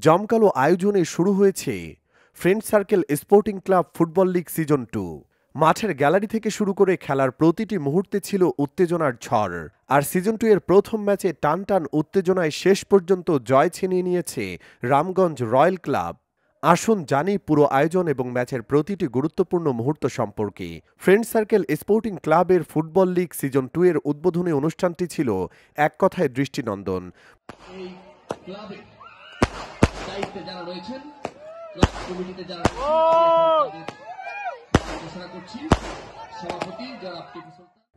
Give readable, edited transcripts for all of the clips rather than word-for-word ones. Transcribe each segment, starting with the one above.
জমকালো আয়োজনে শুরু হয়েছে friend circle sporting club football league season 2। মাঠের গ্যালারি থেকে শুরু করে খেলার প্রতিটি মুহূর্তে ছিল উত্তেজনার ঝড়। আর সিজন 2 এর প্রথম ম্যাচে টানটান উত্তেজনায় শেষ পর্যন্ত জয় ছিনিয়ে নিয়েছে রামগঞ্জ রয়্যাল ক্লাব। আসুন জানি পুরো আয়োজন এবং ম্যাচের প্রতিটি গুরুত্বপূর্ণ মুহূর্ত সম্পর্কে। ফ্রেন্ড সার্কেল স্পোর্টিং ক্লাবের ফুটবল লিগ সিজন 2 এর উদ্বোধনী অনুষ্ঠানটি ছিল এক কথায় দৃষ্টিনন্দন। দায়িত্বে যারা রয়েছেন, ক্লাব কমিটিতে যারা ঘোষণা করছি, সভাপতি জনাব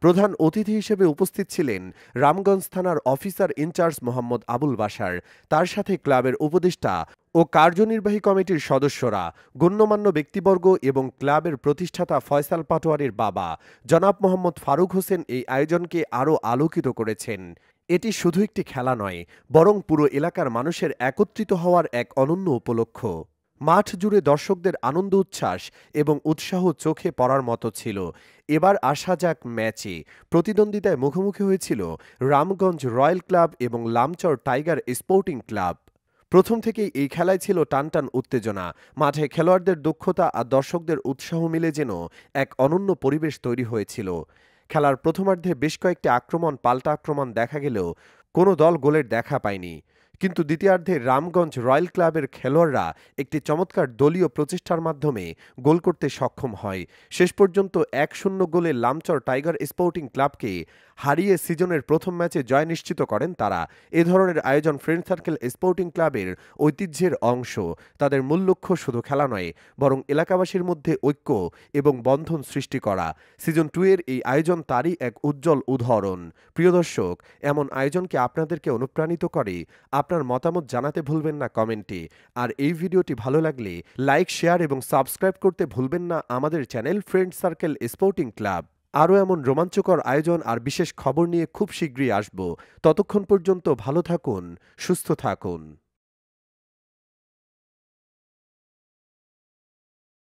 প্রধান অতিথি হিসেবে উপস্থিত ছিলেন রামগঞ্জ থানার অফিসার ইনচার্জ মোহাম্মদ আবুল বাশার, তার সাথে ক্লাবের উপদেষ্টা ও কার্যনির্বাহী কমিটির সদস্যরা, গণ্যমান্য ব্যক্তিবর্গ এবং ক্লাবের প্রতিষ্ঠাতা ফয়সাল পাটোয়ারির বাবা জনাব মোহাম্মদ ফারুক হোসেন এই আয়োজনকে আরও আলোকিত করেছেন। এটি শুধু একটি খেলা নয়, বরং পুরো এলাকার মানুষের একত্রিত হওয়ার এক অনন্য উপলক্ষ। মাঠ জুড়ে দর্শকদের আনন্দ উচ্ছ্বাস এবং উৎসাহ চোখে পড়ার মতো ছিল। এবার আসা যাক ম্যাচে। প্রতিদ্বন্দ্বিতায় মুখোমুখি হয়েছিল রামগঞ্জ রয়্যাল ক্লাব এবং লামচর টাইগার স্পোর্টিং ক্লাব। প্রথম থেকেই এই খেলায় ছিল টানটান উত্তেজনা। মাঠে খেলোয়াড়দের দক্ষতা আর দর্শকদের উৎসাহ মিলে যেন এক অনন্য পরিবেশ তৈরি হয়েছিল। খেলার প্রথমার্ধে বেশ কয়েকটি আক্রমণ পাল্টা আক্রমণ দেখা গেলেও কোনো দল গোলের দেখা পায়নি, কিন্তু দ্বিতীয়ার্ধে রামগঞ্জ রয়্যাল ক্লাবের খেলোয়াড়রা একটি চমৎকার দলীয় প্রচেষ্টার মাধ্যমে গোল করতে সক্ষম হয়। শেষ পর্যন্ত 1-0 গোলে লামচর টাইগার স্পোর্টিং ক্লাবকে হারিয়ে সিজনের প্রথম ম্যাচে জয় নিশ্চিত করেন তারা। এ ধরনের আয়োজন ফ্রেন্ড সার্কেল স্পোর্টিং ক্লাবের ঐতিহ্যের অংশ। তাদের মূল লক্ষ্য শুধু খেলা নয়, বরং এলাকাবাসীর মধ্যে ঐক্য এবং বন্ধন সৃষ্টি করা। সিজন 2 এর এই আয়োজন তারই এক উজ্জ্বল উদাহরণ। প্রিয় দর্শক, এমন আয়োজনকে আপনাদেরকে অনুপ্রাণিত করে? আপনার মতামত জানাতে ভুলবেন না কমেন্টে। আর এই ভিডিওটি ভালো লাগলে লাইক, শেয়ার এবং সাবস্ক্রাইব করতে ভুলবেন না আমাদের channel friend circle sporting club. আরও এমন রোমাঞ্চকর আয়োজন আর বিশেষ খবর নিয়ে খুব শীঘ্রই আসব। ততক্ষণ পর্যন্ত ভালো থাকুন, সুস্থ থাকুন।